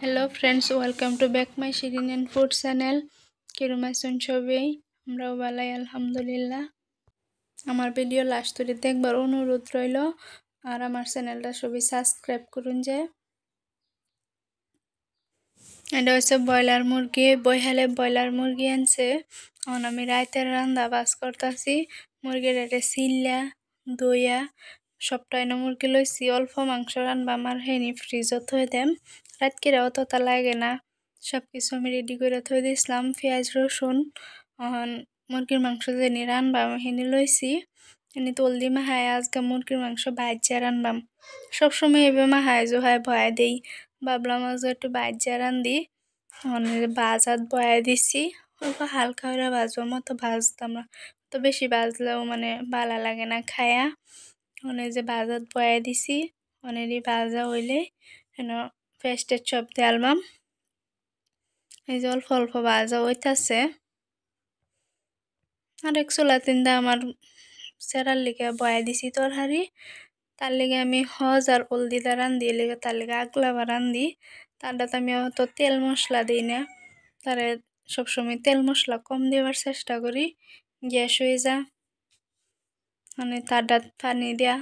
Hello friends, welcome to back my Shirin and food channel. কিরম আছেন সবাই? আমরাও ভালাই আলহামদুলিল্লাহ। আমার ভিডিও লাস্ট ধরে দেখবার অনুরোধ রইল, আর আমার চ্যানেলটা সবাই সাবস্ক্রাইব করুন। যে এটা হচ্ছে ব্রয়লার মুরগি, বইহালে ব্রয়লার মুরগি আনছে। এখন আমি রাতের রান্না বাজ করতেছি। মুরগির এটা সিল্লা দইয়া সবটাই না মুরগি লইছি। অল্প মাংস রানবা, আমার হেনি ফ্রিজত থই দেম, রাতকিরাও ততা লাগে না। সব কিছু আমি রেডি করে থই দিয়েছিলাম, পেঁয়াজ রসুন। মুরগির মাংস যেনি রানবাম হেনি লইছি। এনে তোল দি মাহায় আজকে মুরগির মাংস ভাজ্যা রানবাম। সবসময় এভাবে মাহায় জোহায় ভয়া দেই, ভাবলাম আজ একটু ভাজ্যা রান্ধি। বাজাত বয়া দিছি, অল্প হালকা করে ভাজবার মতো ভাজতাম না, তো বেশি ভাজলেও ভালো লাগে না খায়া। যে বাজাত বয়া দিছি, অনেরই ভাজা হইলে হেন পেস্টের চপ দিয়ে আলবাম। এই যে অল্প অল্প ভাজা হইতাছে। আর এক চুলা তিনটা আমার সেরার লিগে বয়া দিছি তরহারি। তার লিগে আমি হজ আর হলদিটা রান্ধি, লিগে তার লিগে আগলাবা রান্ধি। তারটাতে আমি অত তেল মশলা দিই না, তারে সবসময় তেল মশলা কম দেওয়ার চেষ্টা করি, গ্যাস হয়ে যা। তারটা পানি দিয়া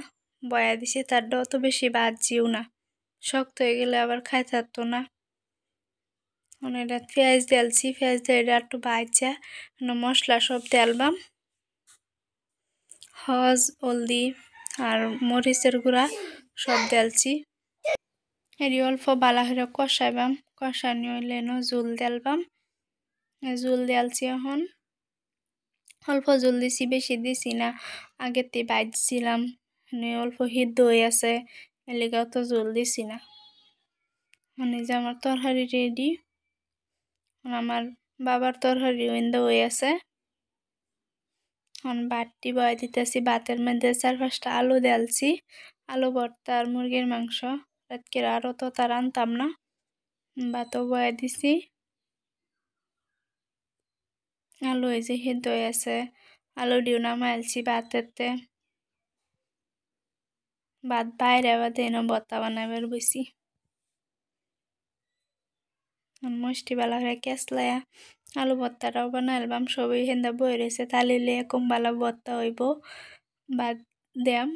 বয়া দিছি, তারটা অত বেশি ভাজিও না, শক্ত হয়ে গেলে আবার খাইতে থাকতো না। এটা পেঁয়াজ দিয়েছি, পেঁয়াজ দিয়ে এটা একটু ভাজা মশলা সব দেলবাম। হজ হলদি আর মরিচের গুঁড়া সব দেলছি। এরি অল্প বালা হয়ে কষাইবাম, কষানি হইলে জুল দেলবাম। জুল দেলছি, এখন অল্প জল দিছি, বেশি দিছি না, আগের থেকে ভাজছিলাম। অল্প সিদ্ধ হয়ে আছে, এলিগাও তো জল দিছি না। যে আমার তরকারি রেডি। আমার বাবার তরকারি ওইন্দা হয়ে আছে। বাটি বয়ে দিতেছি, ভাতের মধ্যে 4-5টা আলু দেলছি। আলু ভর্তা আর মুরগির মাংস, রাতকে আরও তো তার আনতাম না। ভাতও বয়ে দিছি। আলু এই যে সিদ্ধ হয়ে আছে, আলু দিও নামাইলছি ভাতেরতে। ভাত বাইরে বাদে ভর্তা বানাবার বইছি। মস্তি বালা করে কেসলায়া আলু ভর্তাটাও বানাইলাম। সবাই হেন্দা বই রয়েছে, তালিলে এরকম বালা ভর্তা হইব। ভাত দেম,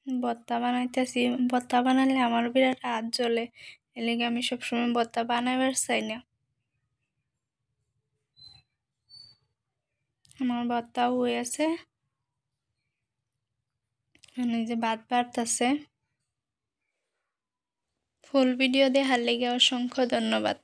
ভর্তা বানাইতেছি। ভর্তা বানালে আমার বিরাট হাত জ্বলে, এলিগে আমি সবসময় ভর্তা বানাইবার চাই না। আমার ভর্তাও হয়ে আছে। যে ভাত বাড়তেছে। ফুল ভিডিও দেখার লেগে অসংখ্য ধন্যবাদ।